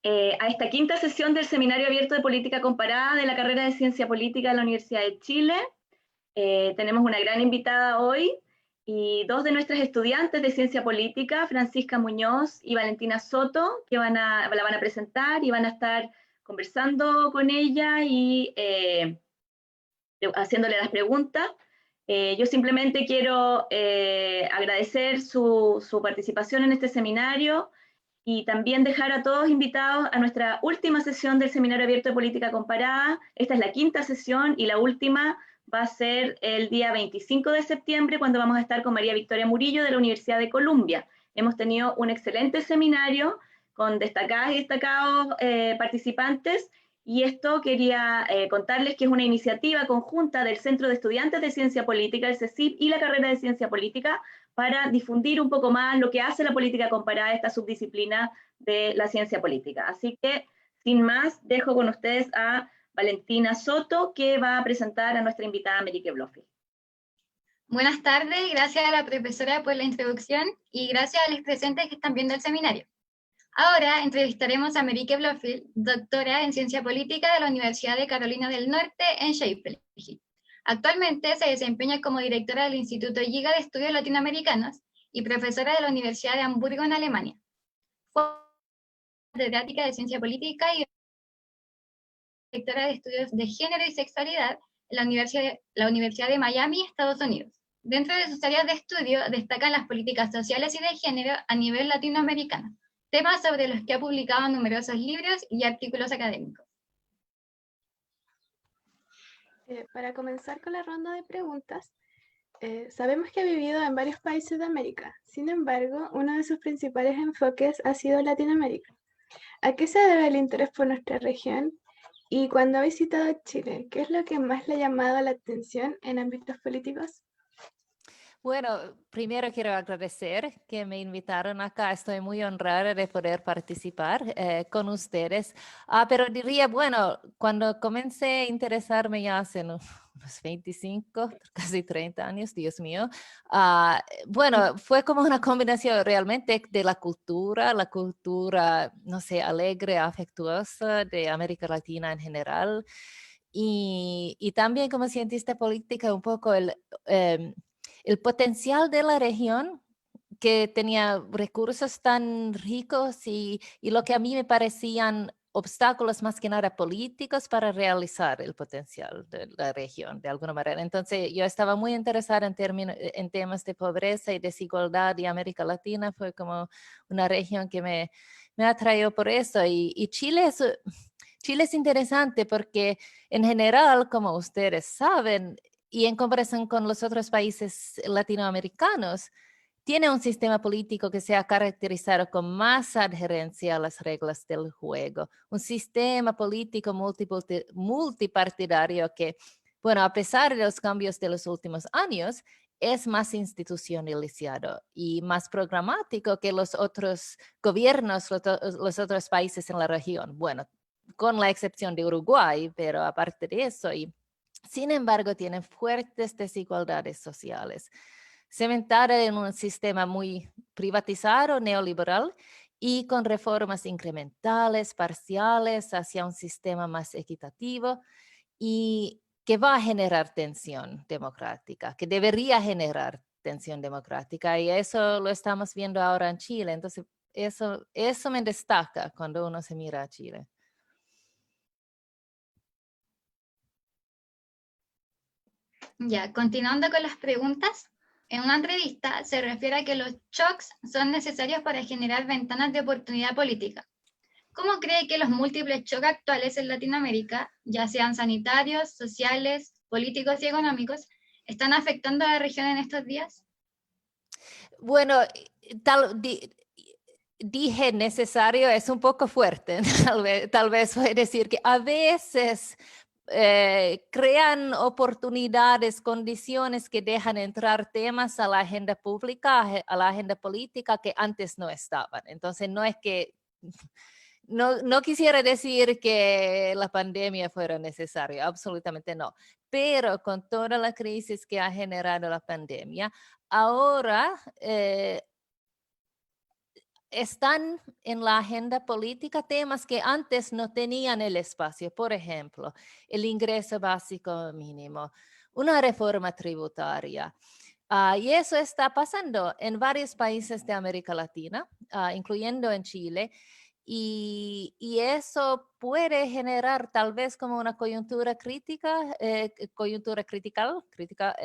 a esta quinta sesión del Seminario Abierto de Política Comparada de la carrera de Ciencia Política de la Universidad de Chile. Tenemos una gran invitada hoy y dos de nuestras estudiantes de Ciencia Política, Francisca Muñoz y Valentina Soto, que la van a presentar y van a estar conversando con ella y haciéndole las preguntas. Yo simplemente quiero agradecer su participación en este seminario y también dejar a todos invitados a nuestra última sesión del Seminario Abierto de Política Comparada. Esta es la quinta sesión y la última va a ser el día 25 de septiembre, cuando vamos a estar con María Victoria Murillo de la Universidad de Columbia. Hemos tenido un excelente seminario con destacadas y destacados participantes, y esto quería contarles que es una iniciativa conjunta del Centro de Estudiantes de Ciencia Política, el CECIP, y la carrera de Ciencia Política, para difundir un poco más lo que hace la política comparada, esta subdisciplina de la ciencia política. Así que, sin más, dejo con ustedes a Valentina Soto, que va a presentar a nuestra invitada Marique Blofeld. Buenas tardes, gracias a la profesora por la introducción y gracias a los presentes que están viendo el seminario. Ahora entrevistaremos a Marique Blofeld, doctora en Ciencia Política de la Universidad de Carolina del Norte en Sheffield. Actualmente se desempeña como directora del Instituto Giga de Estudios Latinoamericanos y profesora de la Universidad de Hamburgo en Alemania. Fue catedrática de Ciencia Política y directora de Estudios de Género y Sexualidad en la Universidad de Miami, Estados Unidos. Dentro de sus áreas de estudio destacan las políticas sociales y de género a nivel latinoamericano, temas sobre los que ha publicado numerosos libros y artículos académicos. Para comenzar con la ronda de preguntas, sabemos que ha vivido en varios países de América. Sin embargo, uno de sus principales enfoques ha sido Latinoamérica. ¿A qué se debe el interés por nuestra región? Y cuando ha visitado Chile, ¿qué es lo que más le ha llamado la atención en ámbitos políticos? Bueno, primero quiero agradecer que me invitaron acá. Estoy muy honrada de poder participar con ustedes. Pero diría, bueno, cuando comencé a interesarme ya hace unos 25, casi 30 años, Dios mío, bueno, fue como una combinación realmente de la cultura, no sé, alegre, afectuosa de América Latina en general. Y también como cientista política, un poco el potencial de la región, que tenía recursos tan ricos y lo que a mí me parecían obstáculos más que nada políticos para realizar el potencial de la región de alguna manera. Entonces yo estaba muy interesada en temas de pobreza y desigualdad, y América Latina fue como una región que me atrajo por eso. Y Chile es interesante porque en general, como ustedes saben, y en comparación con los otros países latinoamericanos, tiene un sistema político que se ha caracterizado con más adherencia a las reglas del juego. Un sistema político multipartidario que, bueno, a pesar de los cambios de los últimos años, es más institucionalizado y más programático que los otros gobiernos, los otros países en la región. Bueno, con la excepción de Uruguay, pero aparte de eso, sin embargo, tienen fuertes desigualdades sociales, cementada en un sistema muy privatizado, neoliberal, y con reformas incrementales, parciales, hacia un sistema más equitativo, y que va a generar tensión democrática, que debería generar tensión democrática, y eso lo estamos viendo ahora en Chile. Entonces, eso me destaca cuando uno se mira a Chile. Ya, continuando con las preguntas, en una entrevista se refiere a que los shocks son necesarios para generar ventanas de oportunidad política. ¿Cómo cree que los múltiples shocks actuales en Latinoamérica, ya sean sanitarios, sociales, políticos y económicos, están afectando a la región en estos días? Bueno, dije necesario, es un poco fuerte, tal vez voy a decir que a veces crean oportunidades, condiciones que dejan entrar temas a la agenda pública, a la agenda política que antes no estaban. Entonces no es que, no quisiera decir que la pandemia fuera necesaria, absolutamente no, pero con toda la crisis que ha generado la pandemia, ahora están en la agenda política temas que antes no tenían el espacio. Por ejemplo, el ingreso básico mínimo, una reforma tributaria. Y eso está pasando en varios países de América Latina, incluyendo en Chile. Y eso puede generar tal vez como una coyuntura crítica, crítica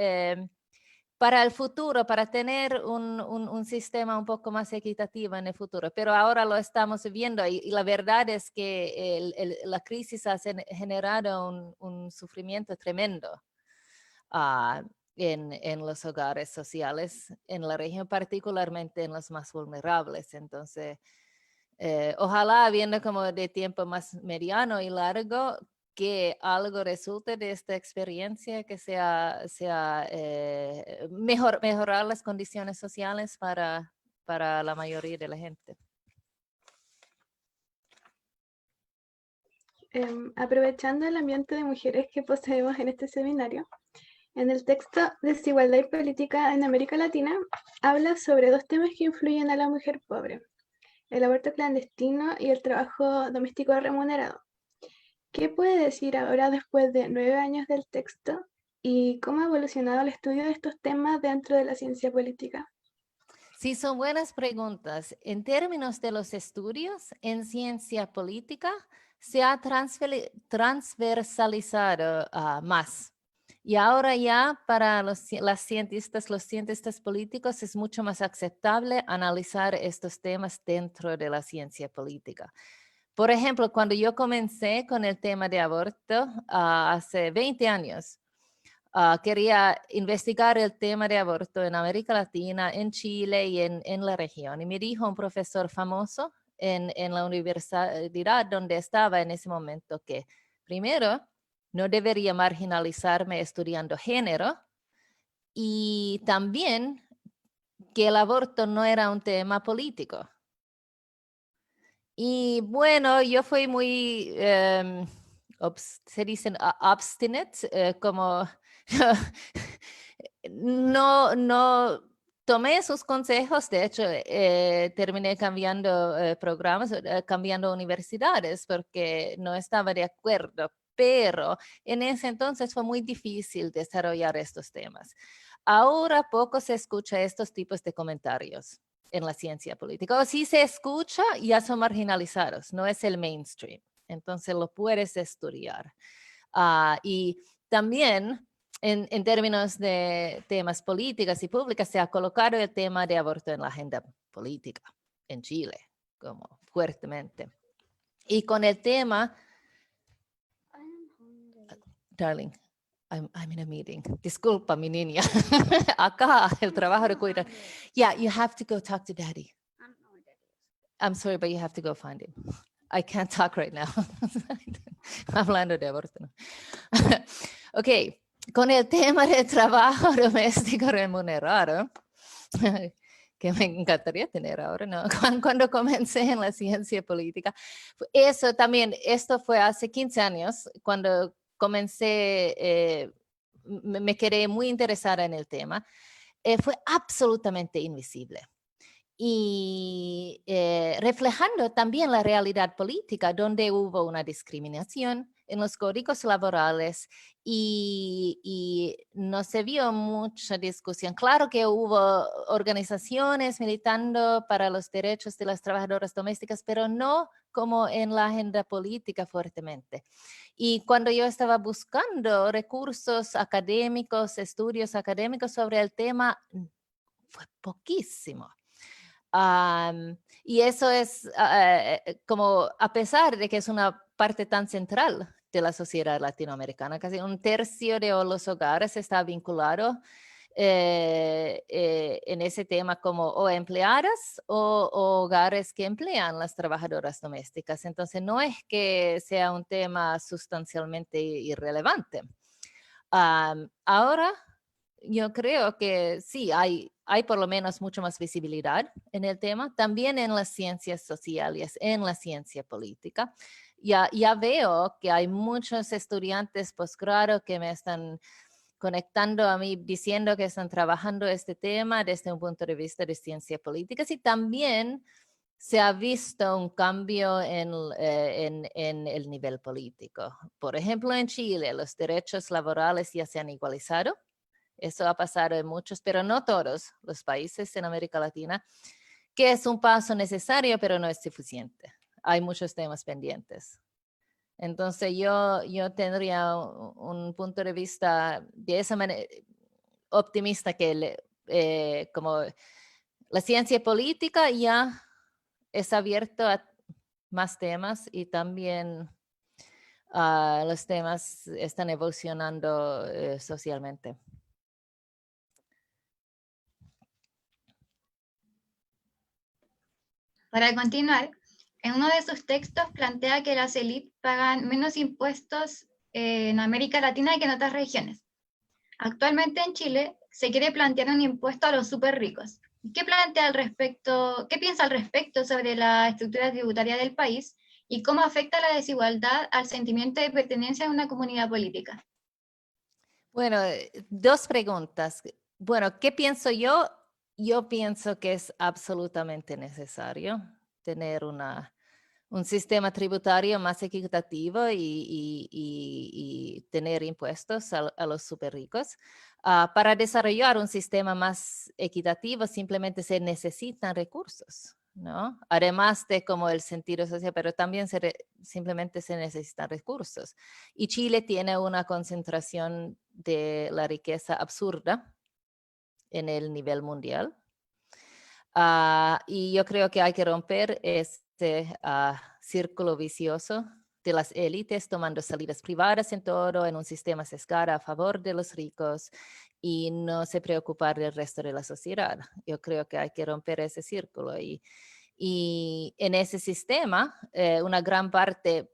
para el futuro, para tener un sistema un poco más equitativo en el futuro. Pero ahora lo estamos viendo y la verdad es que la crisis ha generado un sufrimiento tremendo en los hogares sociales, en la región, particularmente en los más vulnerables. Entonces, ojalá viendo como de tiempo más mediano y largo, que algo resulte de esta experiencia, que sea mejorar las condiciones sociales para la mayoría de la gente. Aprovechando el ambiente de mujeres que poseemos en este seminario, en el texto Desigualdad y Política en América Latina, habla sobre dos temas que influyen a la mujer pobre: el aborto clandestino y el trabajo doméstico remunerado. ¿Qué puede decir ahora después de 9 años del texto y cómo ha evolucionado el estudio de estos temas dentro de la ciencia política? Sí, son buenas preguntas. En términos de los estudios en ciencia política, se ha transversalizado más. Y ahora ya para los cientistas políticos es mucho más aceptable analizar estos temas dentro de la ciencia política. Por ejemplo, cuando yo comencé con el tema de aborto hace 20 años, quería investigar el tema de aborto en América Latina, en Chile y en la región. Y me dijo un profesor famoso en la universidad donde estaba en ese momento que, primero, no debería marginalizarme estudiando género, y también que el aborto no era un tema político. Y bueno, yo fui muy, se dicen obstinate, como no tomé sus consejos. De hecho, terminé cambiando programas, cambiando universidades porque no estaba de acuerdo. Pero en ese entonces fue muy difícil desarrollar estos temas. Ahora poco se escucha estos tipos de comentarios en la ciencia política. O si se escucha, ya son marginalizados, no es el mainstream. Entonces lo puedes estudiar. Y también en términos de temas políticos y públicas, se ha colocado el tema de aborto en la agenda política en Chile, como fuertemente. Y con el tema, darling, I'm in a meeting. Disculpa, mi niña. Acá el trabajo de cuidar. Yeah, you have to go talk to daddy. I'm sorry, but you have to go find him. I can't talk right now. Hablando de aborto. ¿No? Ok, con el tema de trabajo doméstico remunerado, que me encantaría tener ahora, ¿no? Cuando comencé en la ciencia política, eso también, esto fue hace 15 años, cuando comencé, me quedé muy interesada en el tema, fue absolutamente invisible. Y reflejando también la realidad política, donde hubo una discriminación en los códigos laborales y no se vio mucha discusión. Claro que hubo organizaciones militando para los derechos de las trabajadoras domésticas, pero no como en la agenda política fuertemente. Y cuando yo estaba buscando recursos académicos, estudios académicos sobre el tema, fue poquísimo. Y eso es como, a pesar de que es una parte tan central de la sociedad latinoamericana, casi un tercio de los hogares está vinculado en ese tema como o empleadas o hogares que emplean las trabajadoras domésticas. Entonces no es que sea un tema sustancialmente irrelevante. Ahora yo creo que sí, hay por lo menos mucho más visibilidad en el tema, también en las ciencias sociales, en la ciencia política. Ya veo que hay muchos estudiantes posgrado que me están conectando a mí diciendo que están trabajando este tema desde un punto de vista de ciencia política, y también se ha visto un cambio en el nivel político. Por ejemplo, en Chile, los derechos laborales ya se han igualizado. Eso ha pasado en muchos, pero no todos los países en América Latina, que es un paso necesario, pero no es suficiente. Hay muchos temas pendientes. Entonces yo tendría un punto de vista de esa manera optimista que como la ciencia política ya es abierto a más temas y también los temas están evolucionando socialmente. Para continuar, en uno de sus textos plantea que las élites pagan menos impuestos en América Latina que en otras regiones. Actualmente en Chile se quiere plantear un impuesto a los súper ricos. ¿Qué piensa al respecto sobre la estructura tributaria del país y cómo afecta la desigualdad al sentimiento de pertenencia a una comunidad política? Bueno, dos preguntas. Bueno, ¿qué pienso yo? Yo pienso que es absolutamente necesario tener un sistema tributario más equitativo y tener impuestos a los súper ricos. Para desarrollar un sistema más equitativo simplemente se necesitan recursos, ¿no? Además de como el sentido social, pero también simplemente se necesitan recursos. Y Chile tiene una concentración de la riqueza absurda en el nivel mundial. Y yo creo que hay que romper este círculo vicioso de las élites tomando salidas privadas en todo, en un sistema sesgado a favor de los ricos y no se preocupar del resto de la sociedad. Yo creo que hay que romper ese círculo y en ese sistema, una gran parte,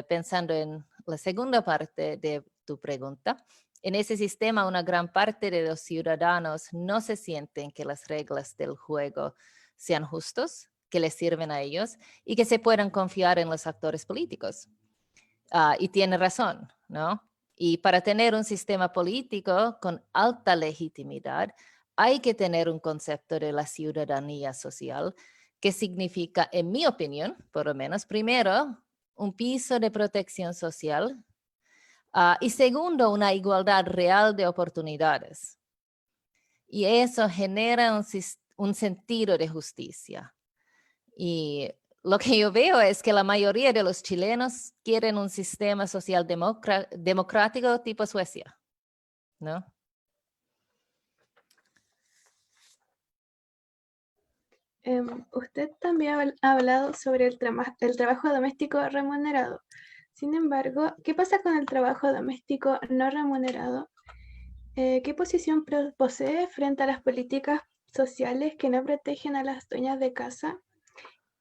pensando en la segunda parte de tu pregunta, en ese sistema una gran parte de los ciudadanos no se sienten que las reglas del juego sean justos, que les sirven a ellos y que se puedan confiar en los actores políticos. Y tiene razón, ¿no? Y para tener un sistema político con alta legitimidad, hay que tener un concepto de la ciudadanía social que significa, en mi opinión, por lo menos, primero, un piso de protección social y segundo, una igualdad real de oportunidades. Y eso genera un sentido de justicia. Y lo que yo veo es que la mayoría de los chilenos quieren un sistema social democrático tipo Suecia, ¿no? Usted también ha hablado sobre el trabajo doméstico remunerado. Sin embargo, ¿qué pasa con el trabajo doméstico no remunerado? ¿Qué posición posee frente a las políticas sociales que no protegen a las dueñas de casa?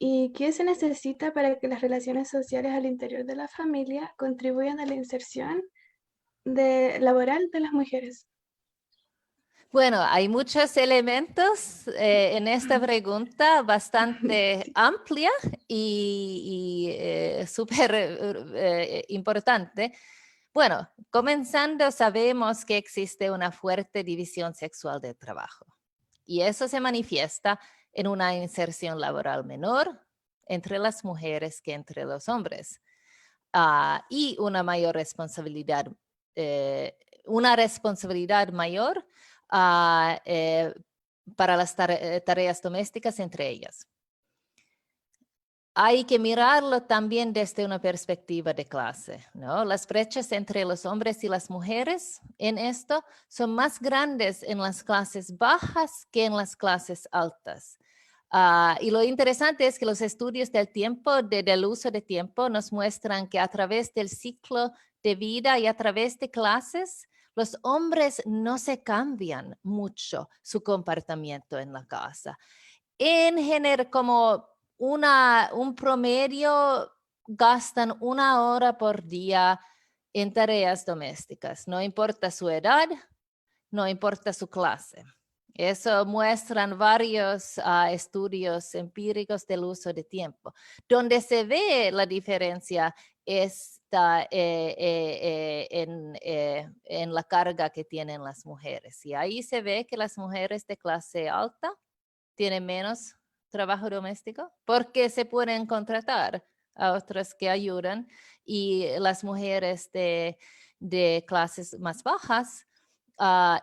¿Y qué se necesita para que las relaciones sociales al interior de la familia contribuyan a la inserción laboral de las mujeres? Bueno, hay muchos elementos en esta pregunta bastante amplia y súper importante. Bueno, comenzando, sabemos que existe una fuerte división sexual del trabajo y eso se manifiesta en una inserción laboral menor entre las mujeres que entre los hombres y una mayor responsabilidad, una responsabilidad mayor para las tareas domésticas entre ellas. Hay que mirarlo también desde una perspectiva de clase, ¿no? Las brechas entre los hombres y las mujeres en esto son más grandes en las clases bajas que en las clases altas. Y lo interesante es que los estudios del tiempo, del uso de tiempo, nos muestran que a través del ciclo de vida y a través de clases, los hombres no se cambian mucho su comportamiento en la casa. En general, como un promedio, gastan 1 hora por día en tareas domésticas. No importa su edad, no importa su clase. Eso muestran varios estudios empíricos del uso de tiempo. Donde se ve la diferencia está en la carga que tienen las mujeres. Y ahí se ve que las mujeres de clase alta tienen menos trabajo doméstico porque se pueden contratar a otras que ayudan y las mujeres de clases más bajas.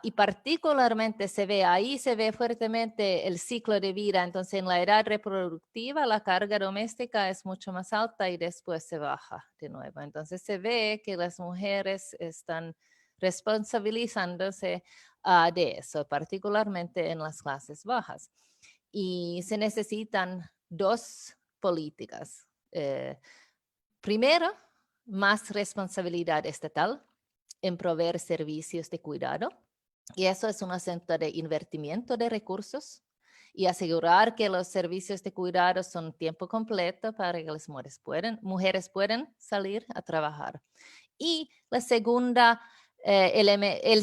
Y particularmente se ve fuertemente el ciclo de vida. Entonces, en la edad reproductiva, la carga doméstica es mucho más alta y después se baja de nuevo. Entonces, se ve que las mujeres están responsabilizándose de eso, particularmente en las clases bajas. Y se necesitan dos políticas. Primero, más responsabilidad estatal en proveer servicios de cuidado. Y eso es un asunto de invertimiento de recursos y asegurar que los servicios de cuidado son tiempo completo para que las mujeres puedan salir a trabajar. Y el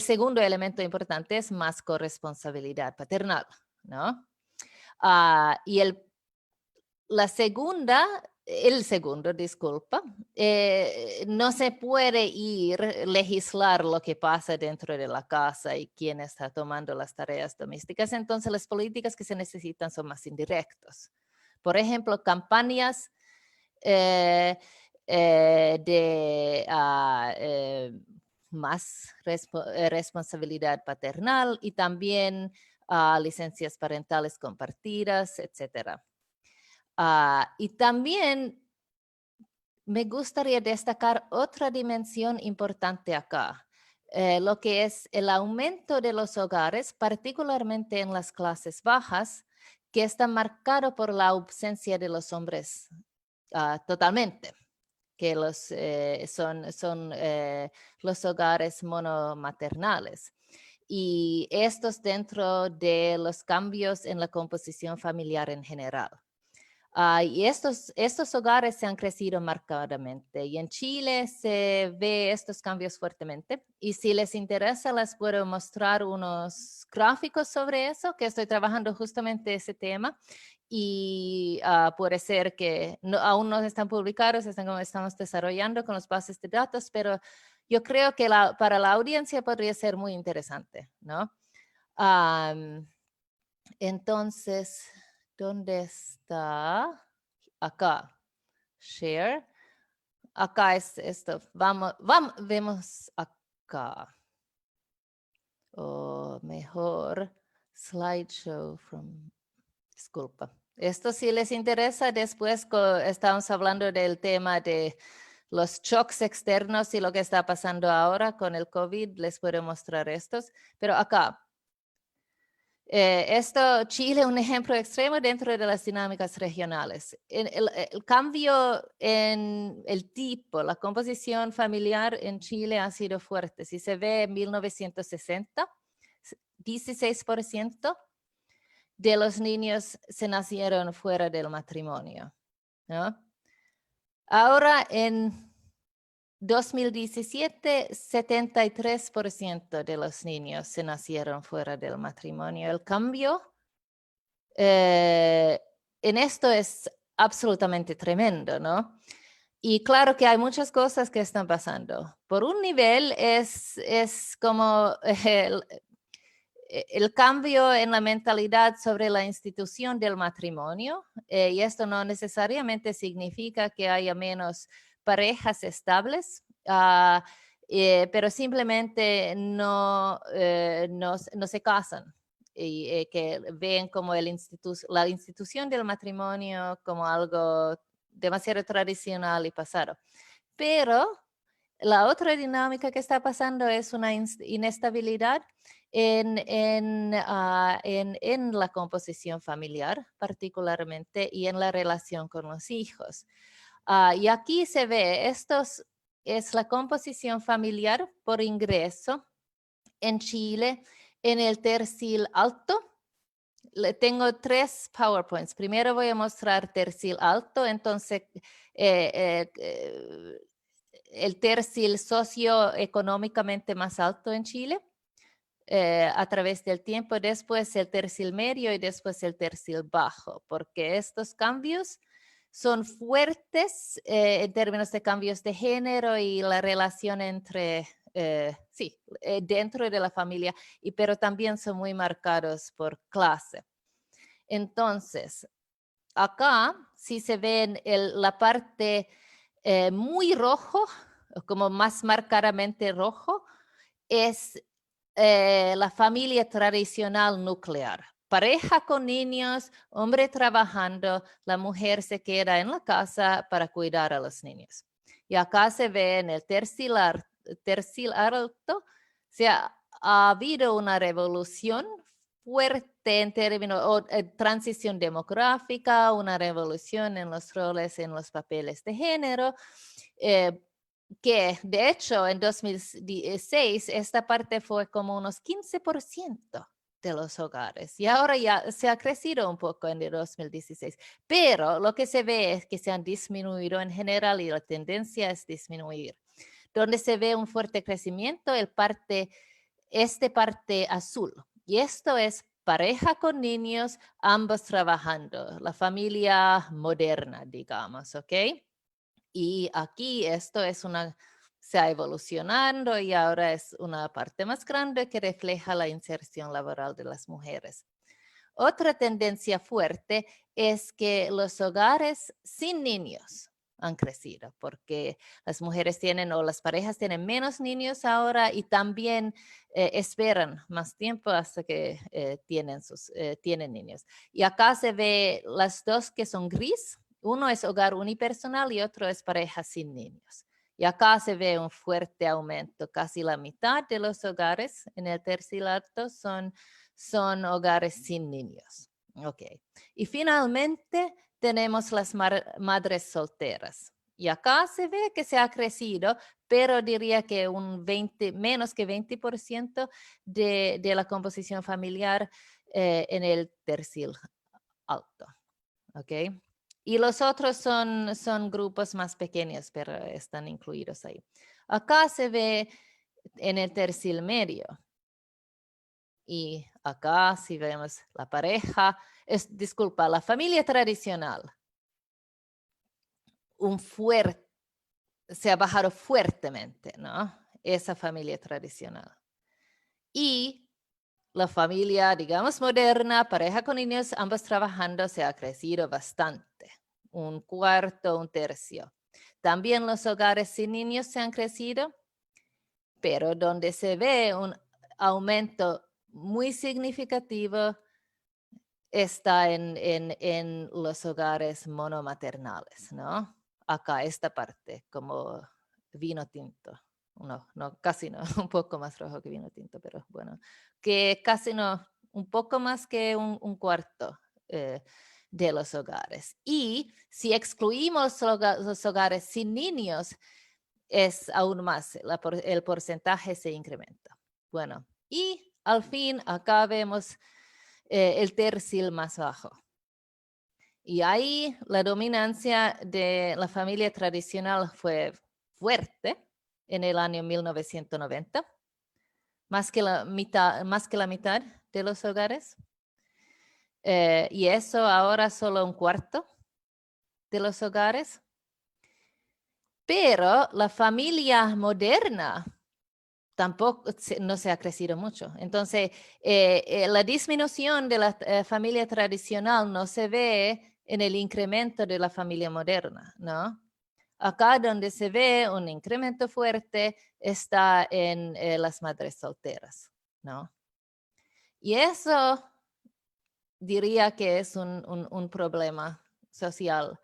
segundo elemento importante es más corresponsabilidad paternal, ¿no? Y el segundo, no se puede legislar lo que pasa dentro de la casa y quién está tomando las tareas domésticas. Entonces, las políticas que se necesitan son más indirectas. Por ejemplo, campañas de más responsabilidad paternal y también licencias parentales compartidas, etcétera. Y también me gustaría destacar otra dimensión importante acá, lo que es el aumento de los hogares, particularmente en las clases bajas, que está marcado por la ausencia de los hombres totalmente, que son los hogares monomaternales. Y estos dentro de los cambios en la composición familiar en general. Y estos hogares se han crecido marcadamente y en Chile se ve estos cambios fuertemente. Y si les interesa, les puedo mostrar unos gráficos sobre eso, que estoy trabajando justamente ese tema. Y puede ser que aún no están publicados, estamos desarrollando con las bases de datos, pero yo creo que para la audiencia podría ser muy interesante, ¿no? Entonces, ¿dónde está? Acá. Share. Acá es esto. Vemos acá. O mejor, slideshow disculpa. Esto si les interesa, después estamos hablando del tema de los shocks externos y lo que está pasando ahora con el COVID. Les puedo mostrar estos. Pero acá. Chile es un ejemplo extremo dentro de las dinámicas regionales. El cambio en el tipo, la composición familiar en Chile ha sido fuerte. Si se ve en 1960, 16% de los niños se nacieron fuera del matrimonio, ¿no? Ahora en 2017, 73% de los niños se nacieron fuera del matrimonio. El cambio en esto es absolutamente tremendo, ¿no? Y claro que hay muchas cosas que están pasando. Por un nivel es como el cambio en la mentalidad sobre la institución del matrimonio, y esto no necesariamente significa que haya menos parejas estables, pero simplemente no se casan y que ven como la institución del matrimonio como algo demasiado tradicional y pasado. Pero la otra dinámica que está pasando es una inestabilidad en la composición familiar, particularmente, y en la relación con los hijos. Y aquí se ve, es la composición familiar por ingreso en Chile en el tercil alto. Tengo 3 PowerPoints. Primero voy a mostrar tercil alto, entonces el tercil socioeconómicamente más alto en Chile a través del tiempo, después el tercil medio y después el tercil bajo, porque estos cambios son fuertes en términos de cambios de género y la relación entre, dentro de la familia, pero también son muy marcados por clase. Entonces, acá, si se ven la parte muy rojo, como más marcadamente rojo, es la familia tradicional nuclear. Pareja con niños, hombre trabajando, la mujer se queda en la casa para cuidar a los niños. Y acá se ve en el tercer alto, ha habido una revolución fuerte en términos de transición demográfica, una revolución en los roles, en los papeles de género, que de hecho en 2016 esta parte fue como unos 15% de los hogares y ahora ya se ha crecido un poco en el 2016, pero lo que se ve es que se han disminuido en general y la tendencia es disminuir. Donde se ve un fuerte crecimiento, parte azul, y esto es pareja con niños, ambos trabajando, la familia moderna, digamos, ¿ok? Y aquí esto es se ha evolucionado y ahora es una parte más grande que refleja la inserción laboral de las mujeres. Otra tendencia fuerte es que los hogares sin niños han crecido porque las mujeres o las parejas tienen menos niños ahora y también esperan más tiempo hasta que tienen niños. Y acá se ve las dos que son gris. Uno es hogar unipersonal y otro es pareja sin niños. Y acá se ve un fuerte aumento. Casi la mitad de los hogares en el tercer alto son hogares sin niños. Okay. Y finalmente tenemos las madres solteras. Y acá se ve que se ha crecido, pero diría que menos que 20% de la composición familiar en el tercer alto. Okay. Y los otros son grupos más pequeños, pero están incluidos ahí. Acá se ve en el tercer medio. Y acá si vemos la pareja, la familia tradicional, se ha bajado fuertemente, ¿no? Esa familia tradicional. Y la familia, digamos, moderna, pareja con niños, ambos trabajando, se ha crecido bastante. Un cuarto, un tercio. También los hogares sin niños se han crecido, pero donde se ve un aumento muy significativo está en los hogares monomaternales, ¿no? Acá esta parte, como vino tinto. No, casi no, un poco más rojo que vino tinto, pero bueno, que casi no, un poco más que un cuarto de los hogares. Y si excluimos los hogares sin niños, es aún más, el porcentaje se incrementa. Bueno, y al fin acá vemos el tercio más bajo. Y ahí la dominancia de la familia tradicional fue fuerte en el año 1990, más que la mitad de los hogares. Y eso ahora solo un cuarto de los hogares. Pero la familia moderna tampoco no se ha crecido mucho. Entonces, la disminución de la familia tradicional no se ve en el incremento de la familia moderna, ¿no? Acá donde se ve un incremento fuerte está en las madres solteras, ¿no? Y eso diría que es un problema social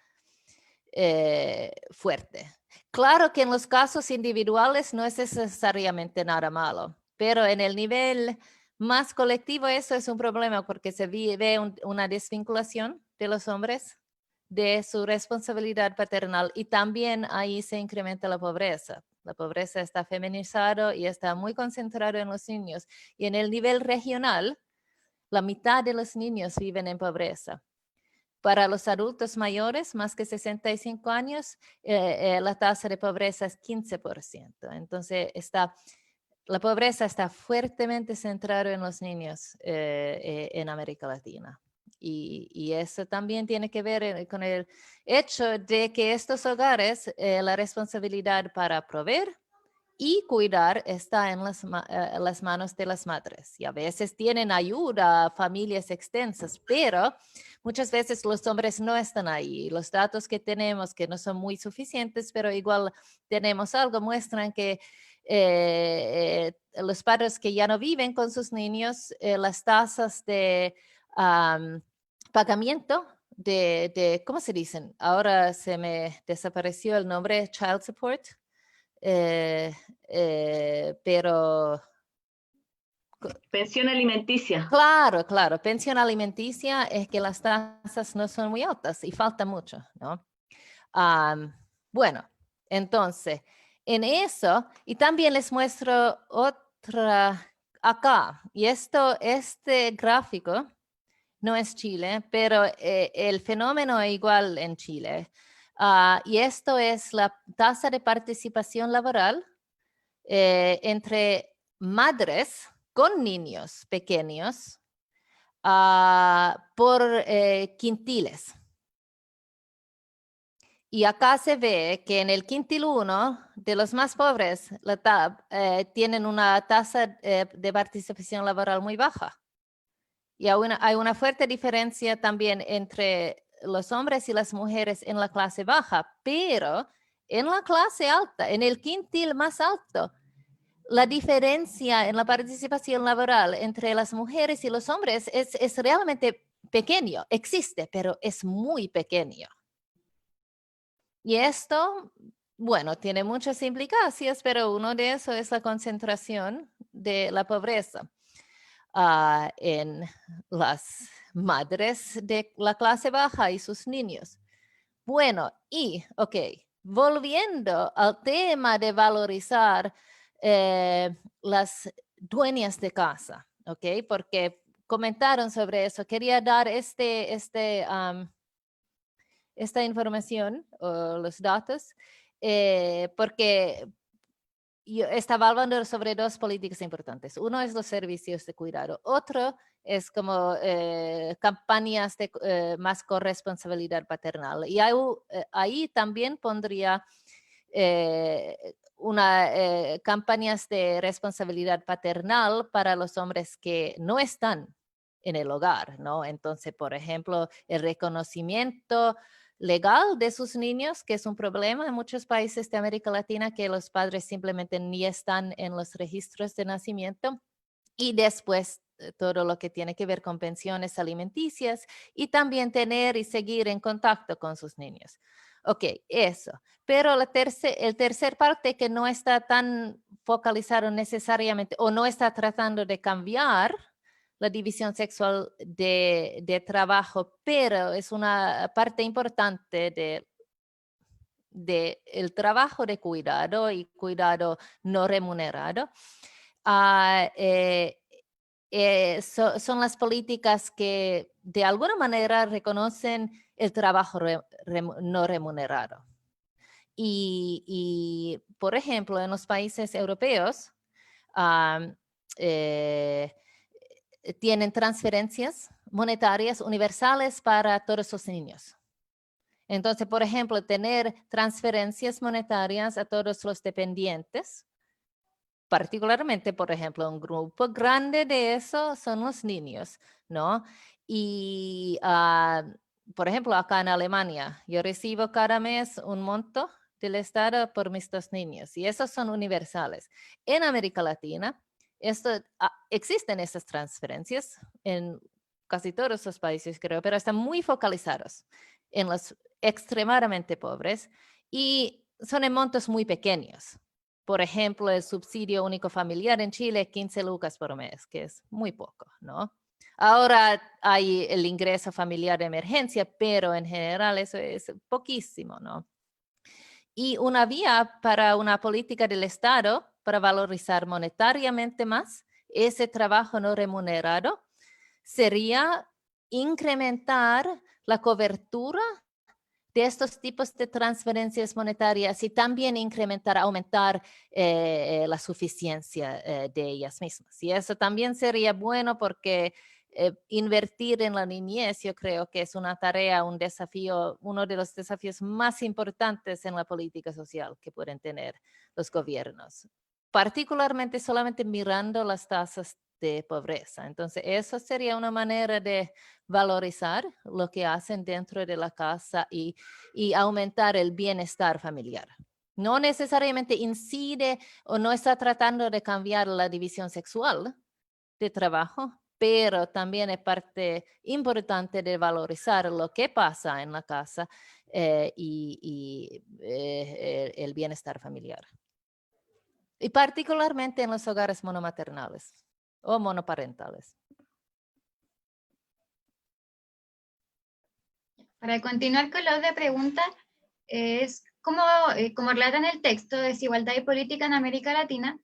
fuerte. Claro que en los casos individuales no es necesariamente nada malo, pero en el nivel más colectivo eso es un problema porque se ve una desvinculación de los hombres de su responsabilidad paternal y también ahí se incrementa la pobreza. La pobreza está feminizada y está muy concentrada en los niños. Y en el nivel regional, la mitad de los niños viven en pobreza. Para los adultos mayores, más que 65 años, la tasa de pobreza es 15%. Entonces, la pobreza está fuertemente centrada en los niños en América Latina. Y eso también tiene que ver con el hecho de que estos hogares, la responsabilidad para proveer y cuidar está en las manos de las madres. Y a veces tienen ayuda, familias extensas, pero muchas veces los hombres no están ahí. Los datos que tenemos, que no son muy suficientes, pero igual tenemos algo, muestran que los padres que ya no viven con sus niños, las tasas de pagamiento ¿cómo se dicen? Ahora se me desapareció el nombre, child support. Pero Pensión alimenticia. claro, pensión alimenticia es que las tasas no son muy altas y falta mucho, ¿no? Bueno, entonces, en eso, y también les muestro otra acá, y este gráfico no es Chile, pero el fenómeno es igual en Chile. Y esto es la tasa de participación laboral entre madres con niños pequeños por quintiles. Y acá se ve que en el quintil 1 de los más pobres, tienen una tasa de participación laboral muy baja. Y hay una fuerte diferencia también entre los hombres y las mujeres en la clase baja, pero en la clase alta, en el quintil más alto, la diferencia en la participación laboral entre las mujeres y los hombres es realmente pequeño. Existe, pero es muy pequeño. Y esto, bueno, tiene muchas implicaciones, pero uno de eso es la concentración de la pobreza en las madres de la clase baja y sus niños. Bueno, volviendo al tema de valorizar las dueñas de casa, ¿ok? Porque comentaron sobre eso. Quería dar esta información o los datos porque yo estaba hablando sobre dos políticas importantes. Uno es los servicios de cuidado. Otro es como campañas de más corresponsabilidad paternal. Y ahí también pondría campañas de responsabilidad paternal para los hombres que no están en el hogar, ¿no? Entonces, por ejemplo, el reconocimiento legal de sus niños, que es un problema en muchos países de América Latina, que los padres simplemente ni están en los registros de nacimiento. Y después todo lo que tiene que ver con pensiones alimenticias y también tener y seguir en contacto con sus niños. Ok, eso. Pero el tercer parte que no está tan focalizado necesariamente o no está tratando de cambiar la división sexual de trabajo, pero es una parte importante del trabajo de cuidado y cuidado no remunerado. Son las políticas que de alguna manera reconocen el trabajo no remunerado. Y, por ejemplo, en los países europeos tienen transferencias monetarias universales para todos los niños. Entonces, por ejemplo, tener transferencias monetarias a todos los dependientes, particularmente, por ejemplo, un grupo grande de eso son los niños, ¿no? Y, por ejemplo, acá en Alemania, yo recibo cada mes un monto del Estado por mis 2 niños y esos son universales. En América Latina, existen esas transferencias en casi todos los países, creo, pero están muy focalizados en los extremadamente pobres y son en montos muy pequeños. Por ejemplo, el subsidio único familiar en Chile, 15 lucas por mes, que es muy poco, ¿no? Ahora hay el ingreso familiar de emergencia, pero en general eso es poquísimo, ¿no? Y una vía para una política del Estado para valorizar monetariamente más ese trabajo no remunerado sería incrementar la cobertura de estos tipos de transferencias monetarias y también aumentar la suficiencia de ellas mismas. Y eso también sería bueno porque invertir en la niñez, yo creo que es una tarea, un desafío, uno de los desafíos más importantes en la política social que pueden tener los gobiernos. particularmente solamente mirando las tasas de pobreza. Entonces, eso sería una manera de valorizar lo que hacen dentro de la casa y aumentar el bienestar familiar. No necesariamente incide o no está tratando de cambiar la división sexual de trabajo, pero también es parte importante de valorizar lo que pasa en la casa y el bienestar familiar. Y particularmente en los hogares monomaternales o monoparentales. Para continuar con la otra pregunta, es como relata en el texto Desigualdad y Política en América Latina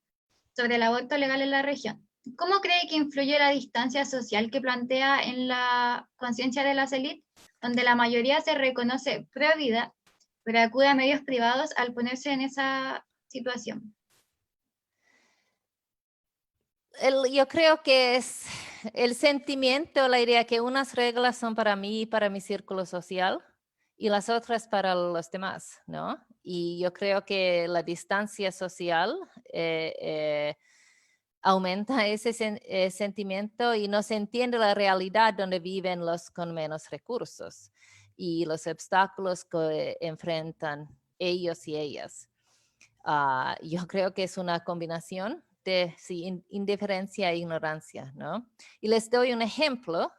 sobre el aborto legal en la región. ¿Cómo cree que influye la distancia social que plantea en la conciencia de las élites, donde la mayoría se reconoce pro vida, pero acude a medios privados al ponerse en esa situación? Yo creo que es el sentimiento, la idea que unas reglas son para mí y para mi círculo social y las otras para los demás, ¿no? Y yo creo que la distancia social aumenta ese sentimiento y no se entiende la realidad donde viven los con menos recursos y los obstáculos que enfrentan ellos y ellas. Yo creo que es una combinación de indiferencia e ignorancia, ¿no? Y les doy un ejemplo.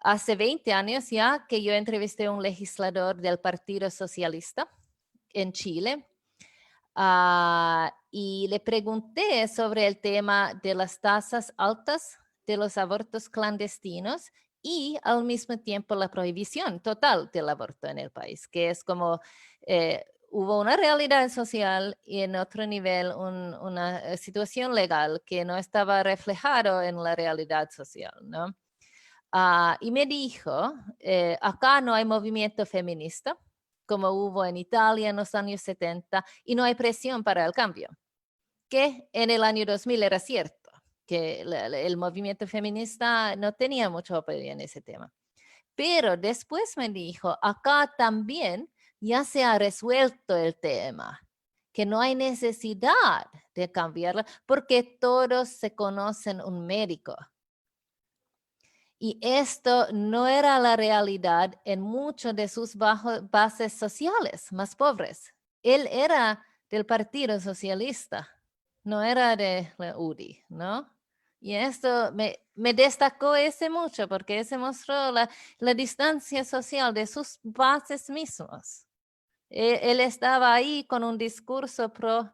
Hace 20 años ya que yo entrevisté a un legislador del Partido Socialista en Chile y le pregunté sobre el tema de las tasas altas de los abortos clandestinos y al mismo tiempo la prohibición total del aborto en el país, que es como hubo una realidad social y en otro nivel una situación legal que no estaba reflejado en la realidad social, ¿no? Y me dijo, acá no hay movimiento feminista, como hubo en Italia en los años 70, y no hay presión para el cambio, que en el año 2000 era cierto, que el movimiento feminista no tenía mucho apoyo en ese tema. Pero después me dijo, acá también ya se ha resuelto el tema, que no hay necesidad de cambiarlo porque todos se conocen un médico. Y esto no era la realidad en muchos de sus bases sociales más pobres. Él era del Partido Socialista, no era de la UDI, ¿no? Y esto me destacó ese mucho porque se mostró la distancia social de sus bases mismos. Él estaba ahí con un discurso pro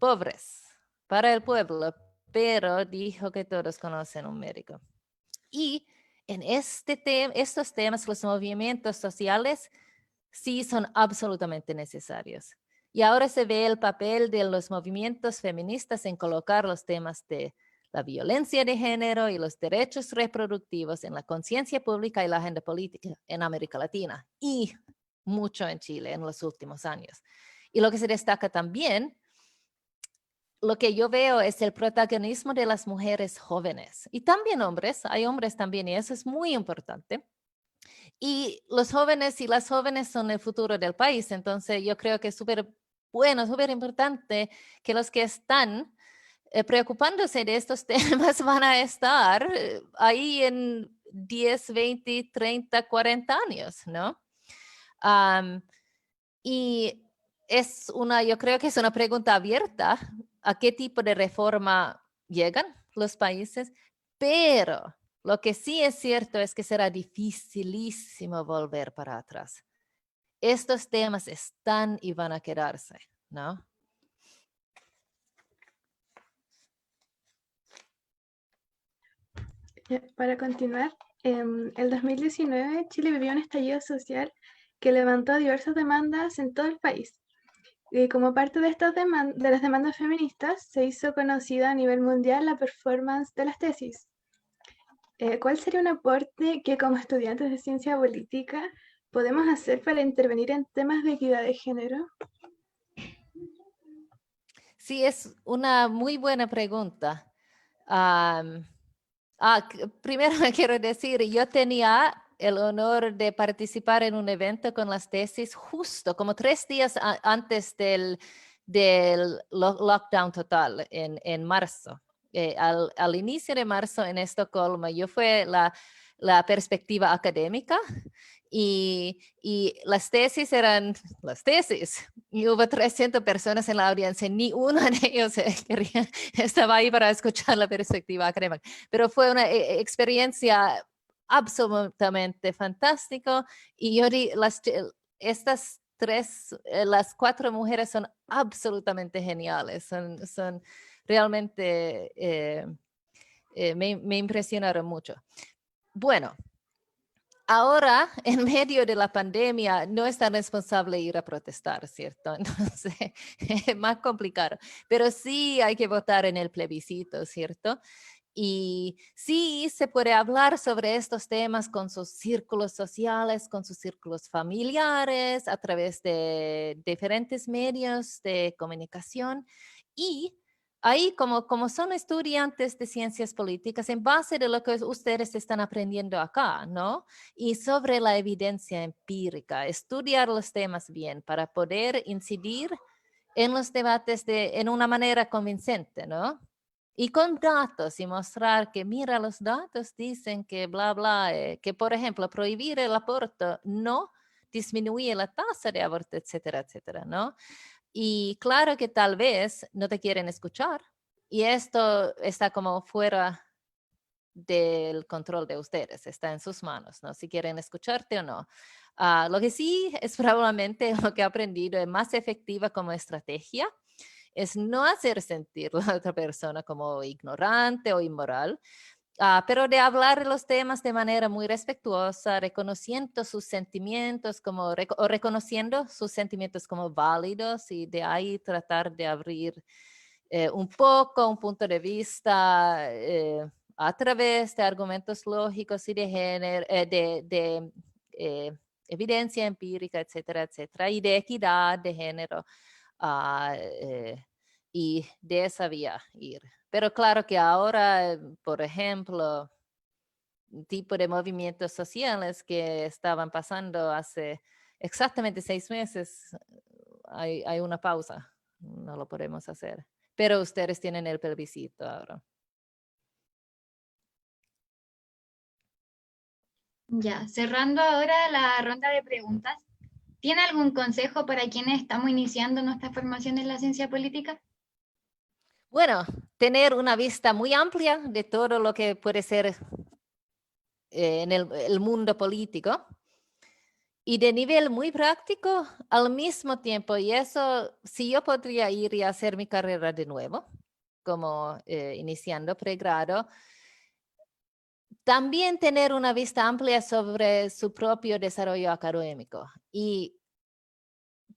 pobres, para el pueblo, pero dijo que todos conocen un médico. Y en estos temas, los movimientos sociales sí son absolutamente necesarios. Y ahora se ve el papel de los movimientos feministas en colocar los temas de la violencia de género y los derechos reproductivos en la conciencia pública y la agenda política en América Latina y mucho en Chile en los últimos años. Y lo que se destaca también, lo que yo veo es el protagonismo de las mujeres jóvenes y también hombres, hay hombres también y eso es muy importante. Y los jóvenes y las jóvenes son el futuro del país, entonces yo creo que es súper bueno, súper importante que los que están preocupándose de estos temas van a estar ahí en 10, 20, 30, 40 años, ¿no? Y yo creo que es una pregunta abierta a qué tipo de reforma llegan los países, pero lo que sí es cierto es que será dificilísimo volver para atrás. Estos temas están y van a quedarse, ¿no? Para continuar, en el 2019 Chile vivió un estallido social que levantó diversas demandas en todo el país. Y como parte de las demandas feministas, se hizo conocida a nivel mundial la performance de las tesis. ¿Cuál sería un aporte que como estudiantes de ciencia política podemos hacer para intervenir en temas de equidad de género? Sí, es una muy buena pregunta. Primero quiero decir, yo tenía el honor de participar en un evento con las tesis justo como 3 días antes del lockdown total en marzo. Al inicio de marzo en Estocolmo, yo fue la perspectiva académica y las tesis eran las tesis. Y hubo 300 personas en la audiencia, ni uno de ellos estaba ahí para escuchar la perspectiva académica. Pero fue una experiencia absolutamente fantástica y yo estas las 4 mujeres son absolutamente geniales, son realmente, me impresionaron mucho. Bueno, ahora, en medio de la pandemia, no es tan responsable ir a protestar, ¿cierto? Entonces, es más complicado. Pero sí hay que votar en el plebiscito, ¿cierto? Y sí se puede hablar sobre estos temas con sus círculos sociales, con sus círculos familiares, a través de diferentes medios de comunicación. Y ahí, como son estudiantes de ciencias políticas, en base de lo que ustedes están aprendiendo acá, ¿no? Y sobre la evidencia empírica, estudiar los temas bien para poder incidir en los debates en una manera convincente, ¿no? Y con datos y mostrar que, mira, los datos dicen que bla, bla, que por ejemplo, prohibir el aborto no disminuye la tasa de aborto, etcétera, etcétera, ¿no? Y claro que tal vez no te quieren escuchar y esto está como fuera del control de ustedes, está en sus manos, ¿no? Si quieren escucharte o no. Lo que sí es probablemente lo que he aprendido es más efectiva como estrategia es no hacer sentir a la otra persona como ignorante o inmoral, pero de hablar de los temas de manera muy respetuosa, reconociendo sus sentimientos o reconociendo sus sentimientos como válidos y de ahí tratar de abrir un poco un punto de vista a través de argumentos lógicos y de género, evidencia empírica, etcétera, etcétera, y de equidad de género. Y de esa vía ir. Pero claro que ahora, por ejemplo, tipo de movimientos sociales que estaban pasando hace exactamente 6 meses, hay una pausa, no lo podemos hacer. Pero ustedes tienen el plebiscito ahora. Ya, cerrando ahora la ronda de preguntas, ¿tiene algún consejo para quienes estamos iniciando nuestra formación en la ciencia política? Bueno, tener una vista muy amplia de todo lo que puede ser en el mundo político y de nivel muy práctico al mismo tiempo. Y eso, si yo podría ir y hacer mi carrera de nuevo, como iniciando pregrado, también tener una vista amplia sobre su propio desarrollo académico y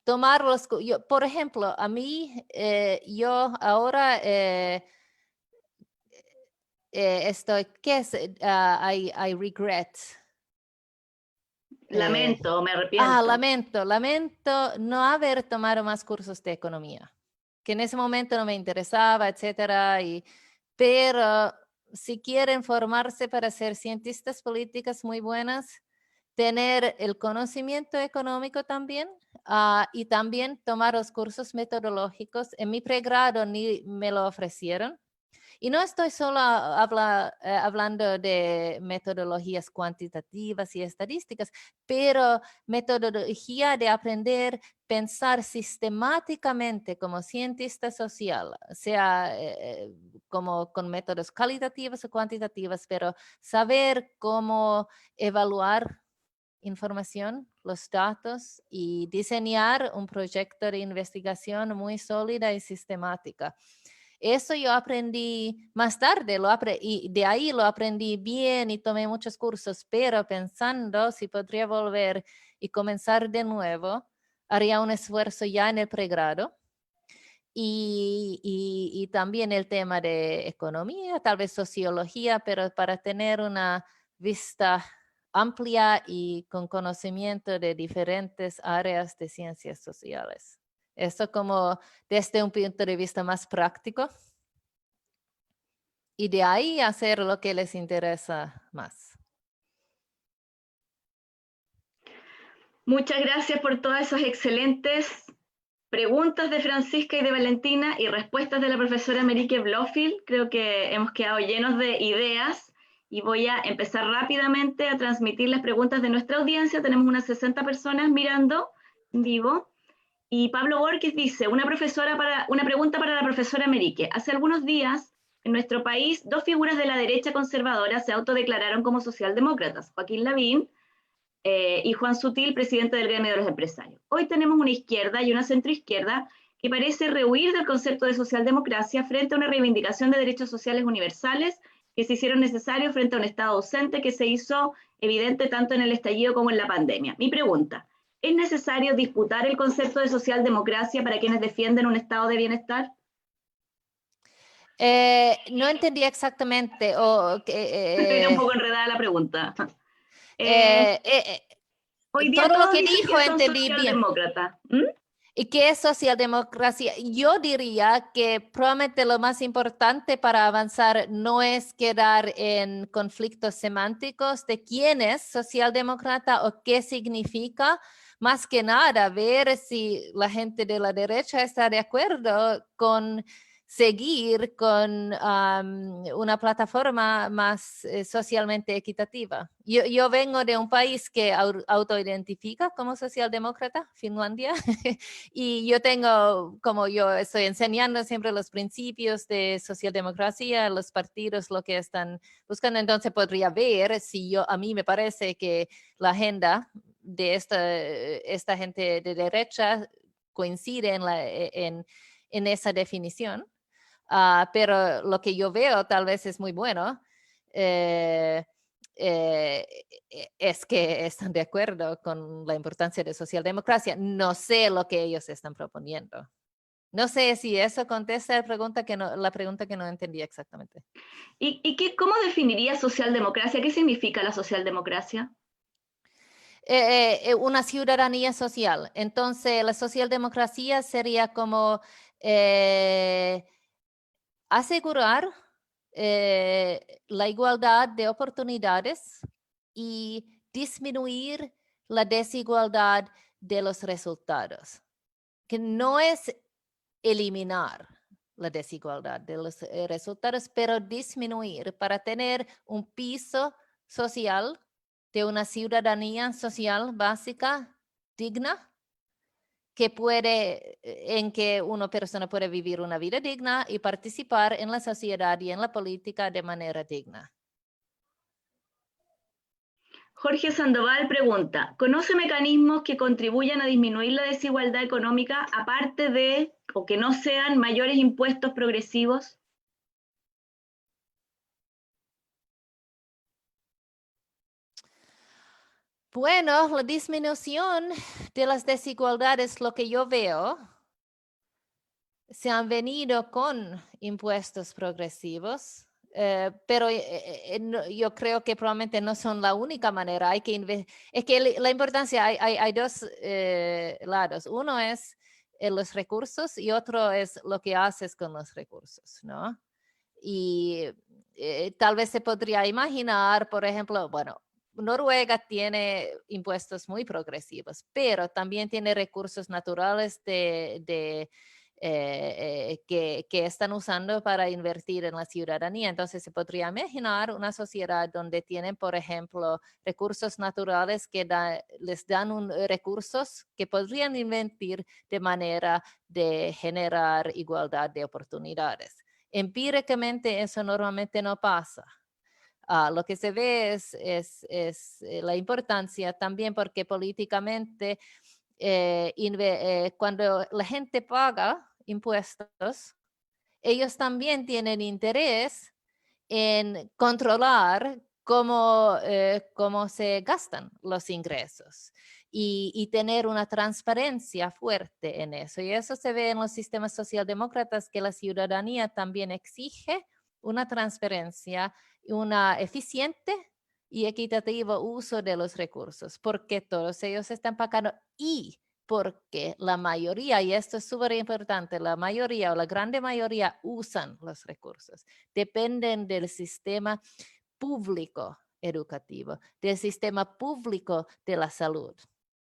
tomar por ejemplo, a mí, yo ahora estoy, ¿qué es? I regret. Lamento, me arrepiento. Lamento no haber tomado más cursos de economía, que en ese momento no me interesaba, etcétera, pero si quieren formarse para ser cientistas políticas muy buenas, tener el conocimiento económico también y también tomar los cursos metodológicos. En mi pregrado ni me lo ofrecieron. Y no estoy solo hablando de metodologías cuantitativas y estadísticas, pero metodología de aprender, pensar sistemáticamente como cientista social, sea como con métodos cualitativos o cuantitativos, pero saber cómo evaluar información, los datos y diseñar un proyecto de investigación muy sólida y sistemática. Eso yo aprendí más tarde y de ahí lo aprendí bien y tomé muchos cursos, pero pensando si podría volver y comenzar de nuevo, haría un esfuerzo ya en el pregrado. Y también el tema de economía, tal vez sociología, pero para tener una vista amplia y con conocimiento de diferentes áreas de ciencias sociales. Esto como desde un punto de vista más práctico. Y de ahí hacer lo que les interesa más. Muchas gracias por todas esas excelentes preguntas de Francisca y de Valentina y respuestas de la profesora Marieke Blofield. Creo que hemos quedado llenos de ideas y voy a empezar rápidamente a transmitir las preguntas de nuestra audiencia. Tenemos unas 60 personas mirando en vivo. Y Pablo Borges dice, una pregunta para la profesora Marieke. Hace algunos días, en nuestro país, dos figuras de la derecha conservadora se autodeclararon como socialdemócratas, Joaquín Lavín y Juan Sutil, presidente del gremio de los empresarios. Hoy tenemos una izquierda y una centroizquierda que parece rehuir del concepto de socialdemocracia frente a una reivindicación de derechos sociales universales que se hicieron necesarios frente a un Estado ausente que se hizo evidente tanto en el estallido como en la pandemia. Mi pregunta, ¿es necesario disputar el concepto de socialdemocracia para quienes defienden un estado de bienestar? No entendí exactamente. Estoy un poco enredada la pregunta. Hoy día todo lo todos que dicen dijo que son entendí bien. socialdemócratas. ¿Y qué es socialdemocracia? Yo diría que probablemente lo más importante para avanzar no es quedar en conflictos semánticos de quién es socialdemócrata o qué significa, más que nada ver si la gente de la derecha está de acuerdo con seguir con una plataforma más socialmente equitativa. Yo vengo de un país que autoidentifica como socialdemócrata, Finlandia, y yo tengo, como yo estoy enseñando siempre los principios de socialdemocracia, los partidos, lo que están buscando, entonces podría ver si a mí me parece que la agenda de esta gente de derecha coincide en esa definición. Pero lo que yo veo tal vez es muy bueno, es que están de acuerdo con la importancia de socialdemocracia. No sé lo que ellos están proponiendo. No sé si eso contesta la pregunta que no entendí exactamente. ¿Cómo definiría socialdemocracia? ¿Qué significa la socialdemocracia? Una ciudadanía social. Entonces, la socialdemocracia sería como asegurar la igualdad de oportunidades y disminuir la desigualdad de los resultados, que no es eliminar la desigualdad de los resultados, pero disminuir para tener un piso social de una ciudadanía social básica, digna, en que una persona puede vivir una vida digna y participar en la sociedad y en la política de manera digna. Jorge Sandoval pregunta, ¿conoce mecanismos que contribuyan a disminuir la desigualdad económica aparte de, o que no sean mayores impuestos progresivos? Bueno, la disminución de las desigualdades, lo que yo veo, se han venido con impuestos progresivos, pero yo creo que probablemente no son la única manera. Es que la importancia, hay dos lados. Uno es los recursos y otro es lo que haces con los recursos, ¿no? Y tal vez se podría imaginar, por ejemplo, bueno, Noruega tiene impuestos muy progresivos, pero también tiene recursos naturales que están usando para invertir en la ciudadanía. Entonces se podría imaginar una sociedad donde tienen, por ejemplo, recursos naturales que les dan recursos que podrían invertir de manera de generar igualdad de oportunidades. Empíricamente eso normalmente no pasa. Lo que se ve es la importancia también porque políticamente cuando la gente paga impuestos, ellos también tienen interés en controlar cómo se gastan los ingresos y tener una transparencia fuerte en eso. Y eso se ve en los sistemas socialdemócratas, que la ciudadanía también exige una transparencia, una eficiente y equitativo uso de los recursos, porque todos ellos están pagando y porque la mayoría, y esto es súper importante, la mayoría o la grande mayoría usan los recursos, dependen del sistema público educativo, del sistema público de la salud.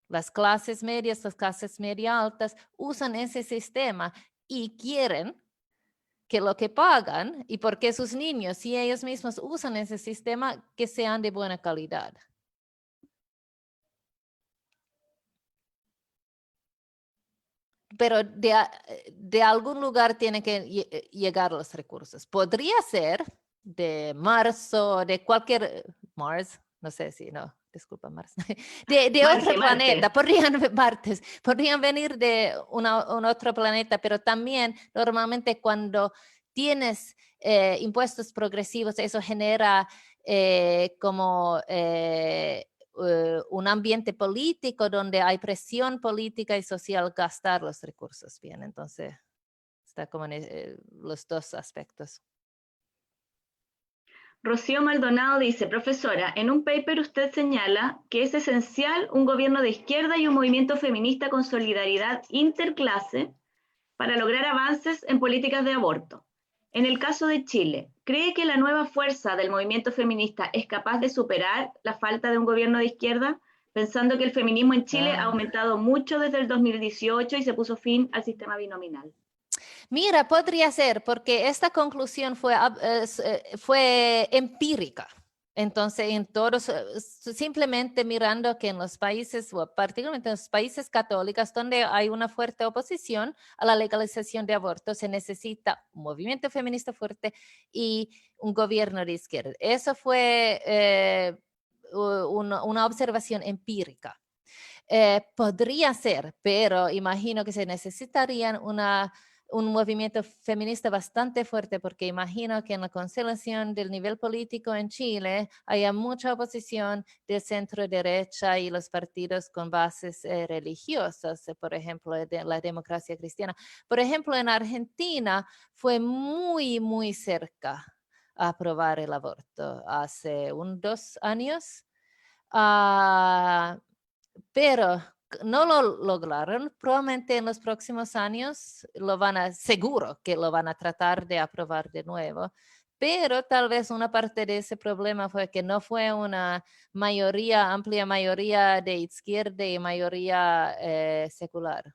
Las clases medias, las clases media altas usan ese sistema y quieren que lo que pagan y porque sus niños, si ellos mismos usan ese sistema, que sean de buena calidad. Pero de algún lugar tienen que llegar los recursos. Podría ser de Marzo, de cualquier, Mars, no sé si, no, disculpa Mars, de otro planeta, podrían venir de un otro planeta, pero también normalmente cuando tienes impuestos progresivos, eso genera como un ambiente político donde hay presión política y social gastar los recursos bien. Entonces, está como en los dos aspectos. Rocío Maldonado dice, profesora, en un paper usted señala que es esencial un gobierno de izquierda y un movimiento feminista con solidaridad interclase para lograr avances en políticas de aborto. En el caso de Chile, ¿cree que la nueva fuerza del movimiento feminista es capaz de superar la falta de un gobierno de izquierda, pensando que el feminismo en Chile ha aumentado mucho desde el 2018 y se puso fin al sistema binominal? Mira, podría ser, porque esta conclusión fue empírica. Entonces, en todos, simplemente mirando que en los países, o particularmente en los países católicos, donde hay una fuerte oposición a la legalización de abortos, se necesita un movimiento feminista fuerte y un gobierno de izquierda. Eso fue una observación empírica. Podría ser, pero imagino que se necesitarían un movimiento feminista bastante fuerte, porque imagino que en la constelación del nivel político en Chile haya mucha oposición de centro derecha y los partidos con bases religiosas, por ejemplo, de la democracia cristiana. Por ejemplo, en Argentina fue muy, muy cerca a aprobar el aborto hace 2 años. Pero no lo lograron. Probablemente en los próximos años seguro que lo van a tratar de aprobar de nuevo. Pero tal vez una parte de ese problema fue que no fue una amplia mayoría de izquierda y mayoría secular.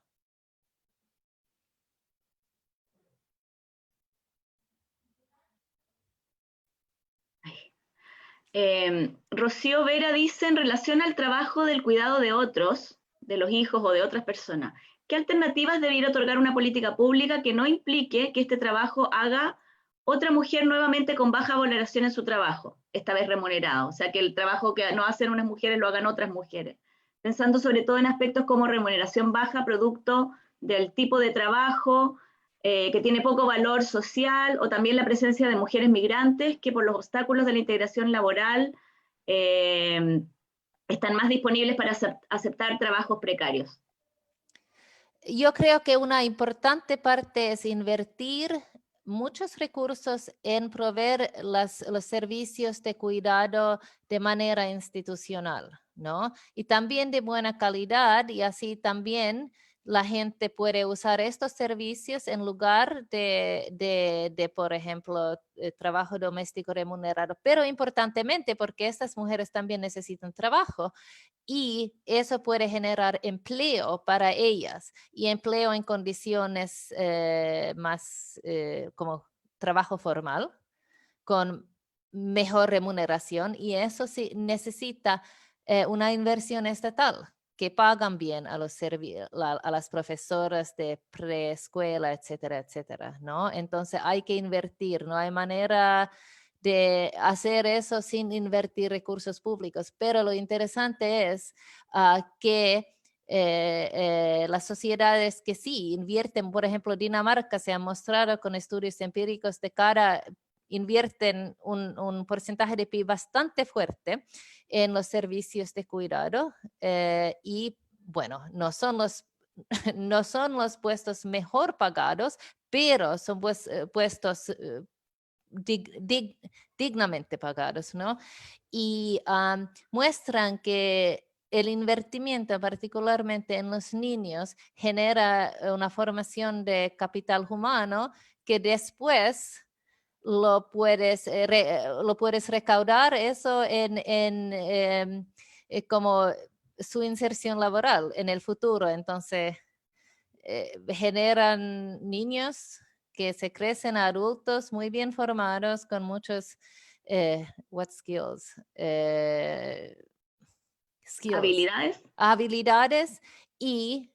Rocío Vera dice, en relación al trabajo del cuidado de otros, de los hijos o de otras personas, ¿qué alternativas debiera otorgar una política pública que no implique que este trabajo haga otra mujer nuevamente con baja valoración en su trabajo, esta vez remunerado? O sea, que el trabajo que no hacen unas mujeres lo hagan otras mujeres. Pensando sobre todo en aspectos como remuneración baja, producto del tipo de trabajo, que tiene poco valor social, o también la presencia de mujeres migrantes que por los obstáculos de la integración laboral están más disponibles para aceptar trabajos precarios. Yo creo que una importante parte es invertir muchos recursos en proveer los servicios de cuidado de manera institucional, ¿no? Y también de buena calidad, y así también la gente puede usar estos servicios en lugar de por ejemplo, trabajo doméstico remunerado. Pero importantemente, porque estas mujeres también necesitan trabajo, y eso puede generar empleo para ellas y empleo en condiciones más como trabajo formal, con mejor remuneración, y eso sí necesita una inversión estatal que pagan bien a las profesoras de preescuela, etcétera, etcétera, ¿no? Entonces hay que invertir, no hay manera de hacer eso sin invertir recursos públicos, pero lo interesante es que las sociedades que sí invierten, por ejemplo, Dinamarca se ha mostrado con estudios empíricos invierten un porcentaje de PIB bastante fuerte en los servicios de cuidado y bueno, no son los puestos mejor pagados, pero son puestos dignamente pagados, ¿no? Y muestran que el invertimiento, particularmente en los niños, genera una formación de capital humano que después lo puedes recaudar eso como su inserción laboral en el futuro. Entonces, generan niños que se crecen adultos muy bien formados con muchos skills? Habilidades y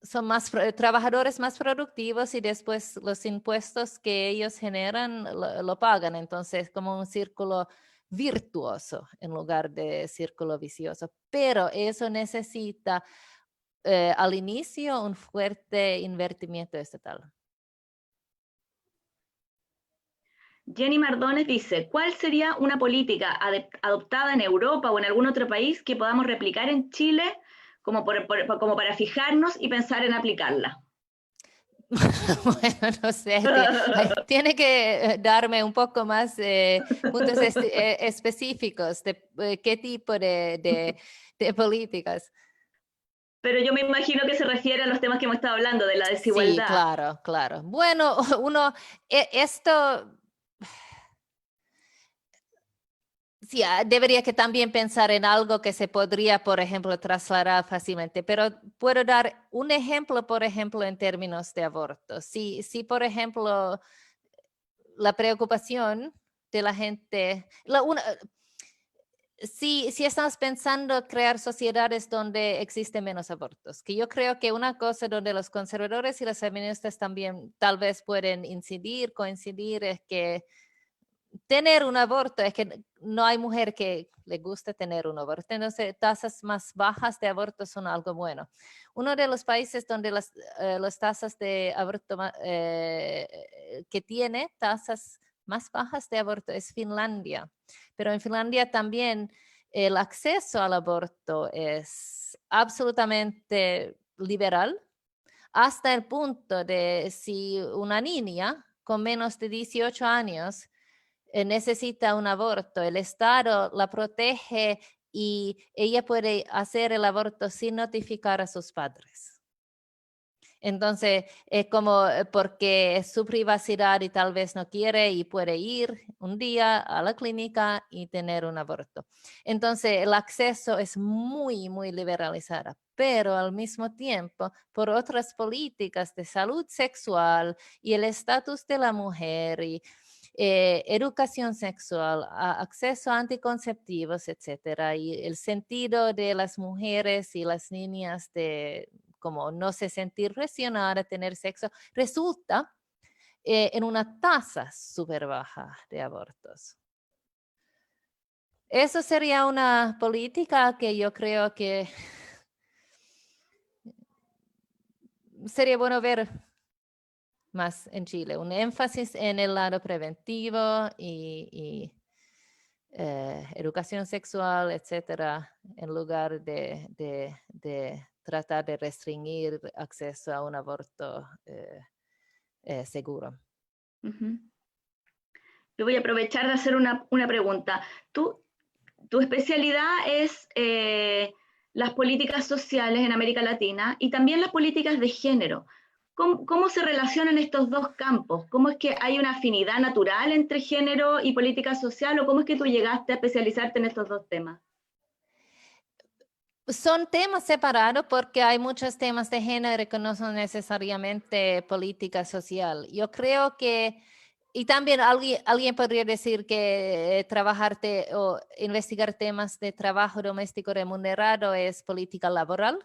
son trabajadores más productivos y después los impuestos que ellos generan lo pagan. Entonces, como un círculo virtuoso en lugar de círculo vicioso. Pero eso necesita al inicio un fuerte invertimiento estatal. Jenny Mardones dice, ¿cuál sería una política adoptada en Europa o en algún otro país que podamos replicar en Chile como para fijarnos y pensar en aplicarla? Bueno, no sé, tiene que darme un poco más puntos específicos de qué tipo de políticas. Pero yo me imagino que se refiere a los temas que hemos estado hablando, de la desigualdad. Sí, claro, claro. Bueno, esto... Sí, debería que también pensar en algo que se podría, por ejemplo, trasladar fácilmente, pero puedo dar un ejemplo, por ejemplo, en términos de aborto. Si por ejemplo, la preocupación de la gente, si estamos pensando crear sociedades donde existen menos abortos, que yo creo que una cosa donde los conservadores y las feministas también tal vez pueden coincidir, es que tener un aborto, es que no hay mujer que le guste tener un aborto, entonces tasas más bajas de aborto son algo bueno. Uno de los países donde las tasas de aborto que tiene tasas más bajas de aborto es Finlandia, pero en Finlandia también el acceso al aborto es absolutamente liberal, hasta el punto de si una niña con menos de 18 años necesita un aborto, el Estado la protege y ella puede hacer el aborto sin notificar a sus padres. Entonces, es como porque es su privacidad y tal vez no quiere y puede ir un día a la clínica y tener un aborto. Entonces, el acceso es muy, muy liberalizado, pero al mismo tiempo, por otras políticas de salud sexual y el estatus de la mujer y educación sexual, acceso a anticonceptivos, etcétera, y el sentido de las mujeres y las niñas de como no se sentir presionada a tener sexo, resulta en una tasa súper baja de abortos. Eso sería una política que yo creo que sería bueno ver más en Chile, un énfasis en el lado preventivo y educación sexual, etcétera, en lugar de tratar de restringir acceso a un aborto seguro. Uh-huh. Yo voy a aprovechar de hacer una pregunta. Tu especialidad es las políticas sociales en América Latina y también las políticas de género. ¿Cómo se relacionan estos dos campos? ¿Cómo es que hay una afinidad natural entre género y política social o cómo es que tú llegaste a especializarte en estos dos temas? Son temas separados porque hay muchos temas de género que no son necesariamente política social. Yo creo que, y también alguien podría decir que trabajarte o investigar temas de trabajo doméstico remunerado es política laboral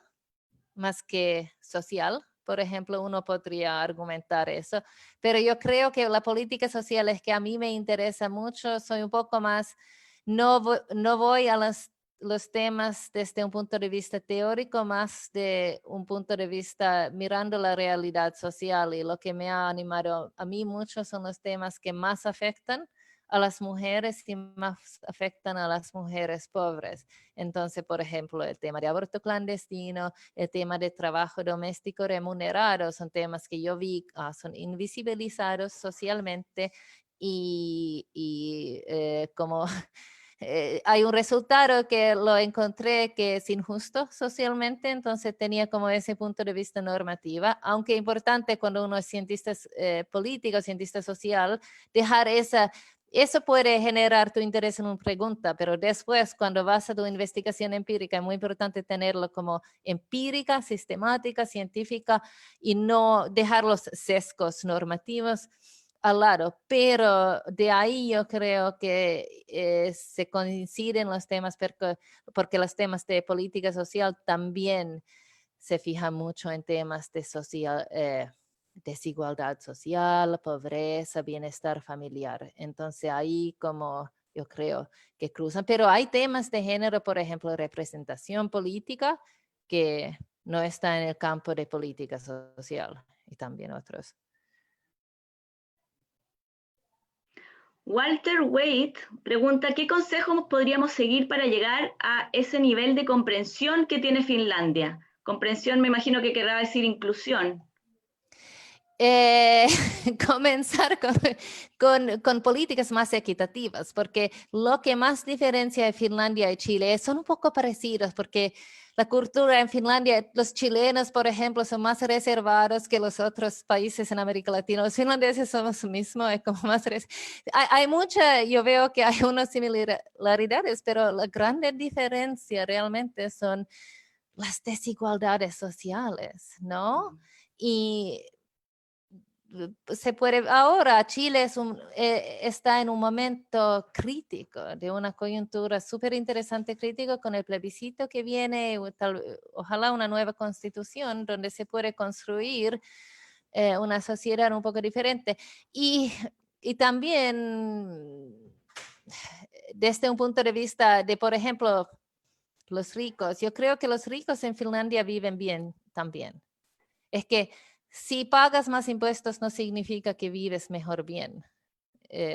más que social. Por ejemplo, uno podría argumentar eso, pero yo creo que la política social es que a mí me interesa mucho, soy un poco más, no voy a los temas desde un punto de vista teórico, más de un punto de vista mirando la realidad social, y lo que me ha animado a mí mucho son los temas que más afectan a las mujeres y más afectan a las mujeres pobres. Entonces, por ejemplo, el tema de aborto clandestino, el tema de trabajo doméstico remunerado, son temas que yo vi son invisibilizados socialmente y como hay un resultado que lo encontré que es injusto socialmente, entonces tenía como ese punto de vista normativa, aunque importante cuando uno es cientista político, cientista social, dejar esa eso puede generar tu interés en una pregunta, pero después cuando vas a tu investigación empírica es muy importante tenerlo como empírica, sistemática, científica y no dejar los sesgos normativos al lado. Pero de ahí yo creo que se coinciden los temas porque los temas de política social también se fijan mucho en temas de desigualdad social, pobreza, bienestar familiar. Entonces ahí como yo creo que cruzan, pero hay temas de género, por ejemplo, representación política, que no está en el campo de política social y también otros. Walter Waite pregunta, ¿qué consejos podríamos seguir para llegar a ese nivel de comprensión que tiene Finlandia? Comprensión me imagino que querrá decir inclusión. Comenzar con políticas más equitativas, porque lo que más diferencia de Finlandia y Chile son un poco parecidos, porque la cultura en Finlandia, los chilenos, por ejemplo, son más reservados que los otros países en América Latina. Los finlandeses somos lo mismo, es como más hay mucha, yo veo que hay unas similaridades, pero la gran diferencia realmente son las desigualdades sociales, ¿no? Y se puede, ahora Chile está en un momento crítico, de una coyuntura súper interesante crítico con el plebiscito que viene, ojalá una nueva constitución donde se puede construir una sociedad un poco diferente. Y también desde un punto de vista de, por ejemplo, los ricos, yo creo que los ricos en Finlandia viven bien también. Es que si pagas más impuestos no significa que vives mejor bien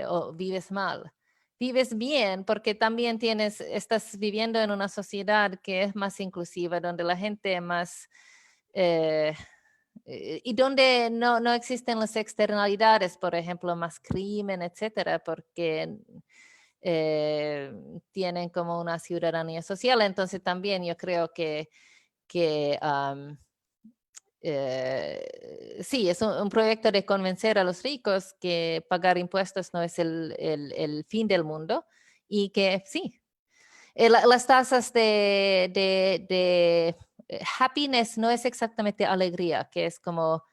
o vives mal. Vives bien porque también estás viviendo en una sociedad que es más inclusiva, donde la gente es más... y donde no existen las externalidades, por ejemplo, más crimen, etcétera, porque tienen como una ciudadanía social. Entonces también yo creo que sí, es un proyecto de convencer a los ricos que pagar impuestos no es el fin del mundo y que sí, las tasas de happiness no es exactamente alegría, que es como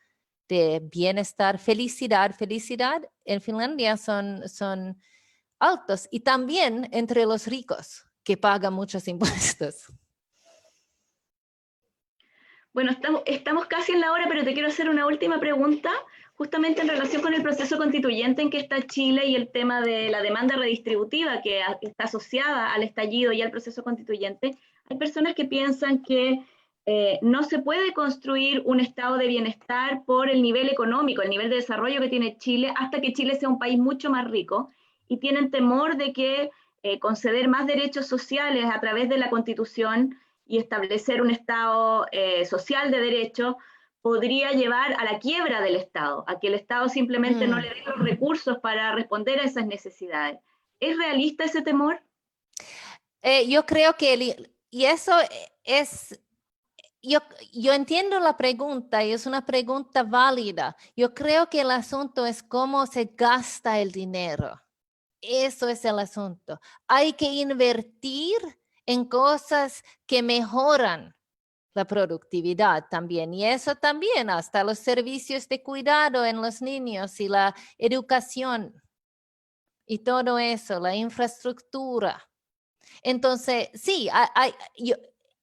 de bienestar, felicidad en Finlandia son altos y también entre los ricos que pagan muchos impuestos. Bueno, estamos casi en la hora, pero te quiero hacer una última pregunta, justamente en relación con el proceso constituyente en que está Chile y el tema de la demanda redistributiva que está asociada al estallido y al proceso constituyente. Hay personas que piensan que no se puede construir un estado de bienestar por el nivel económico, el nivel de desarrollo que tiene Chile, hasta que Chile sea un país mucho más rico, y tienen temor de que conceder más derechos sociales a través de la Constitución y establecer un Estado social de derecho podría llevar a la quiebra del Estado, a que el Estado simplemente no le dé los recursos para responder a esas necesidades. ¿Es realista ese temor? Yo creo que, y eso es, yo entiendo la pregunta y es una pregunta válida. Yo creo que el asunto es cómo se gasta el dinero. Eso es el asunto. Hay que invertir en cosas que mejoran la productividad también. Y eso también, hasta los servicios de cuidado en los niños y la educación y todo eso, la infraestructura. Entonces, sí,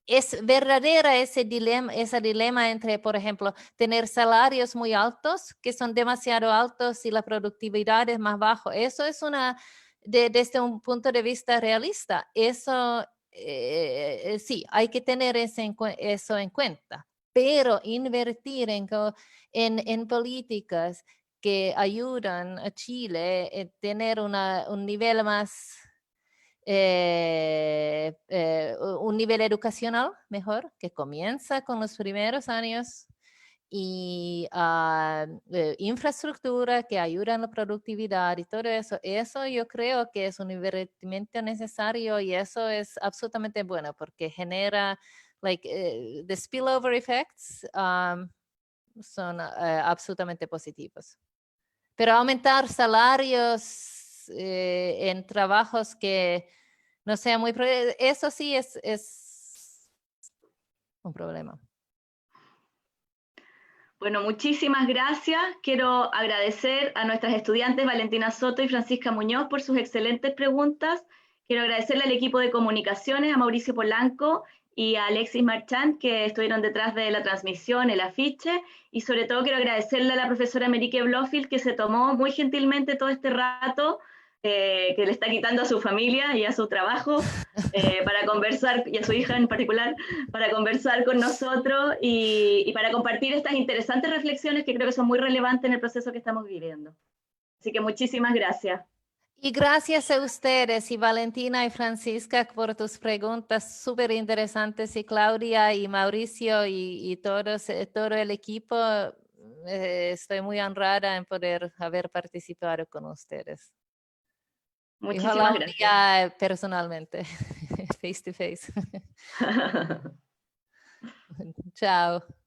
es verdadera ese dilema entre, por ejemplo, tener salarios muy altos, que son demasiado altos y la productividad es más bajo. Eso es desde un punto de vista realista, eso sí, hay que tener eso en cuenta, pero invertir en políticas que ayudan a Chile a tener un nivel más un nivel educacional mejor, que comienza con los primeros años y infraestructura que ayuda en la productividad y todo eso. Eso yo creo que es un invertimento necesario y eso es absolutamente bueno porque genera, the spillover effects son absolutamente positivos. Pero aumentar salarios en trabajos que no sean muy... Eso sí es un problema. Bueno, muchísimas gracias. Quiero agradecer a nuestras estudiantes Valentina Soto y Francisca Muñoz por sus excelentes preguntas. Quiero agradecerle al equipo de comunicaciones, a Mauricio Polanco y a Alexis Marchand, que estuvieron detrás de la transmisión, el afiche, y sobre todo quiero agradecerle a la profesora Merique Blofield, que se tomó muy gentilmente todo este rato, que le está quitando a su familia y a su trabajo, para conversar, y a su hija en particular, para conversar con nosotros y para compartir estas interesantes reflexiones que creo que son muy relevantes en el proceso que estamos viviendo. Así que muchísimas gracias. Y gracias a ustedes y Valentina y Francisca por tus preguntas súper interesantes, y Claudia y Mauricio y todo el equipo. Estoy muy honrada en poder haber participado con ustedes. Muchísimas gracias. Personalmente, face to face. Chao.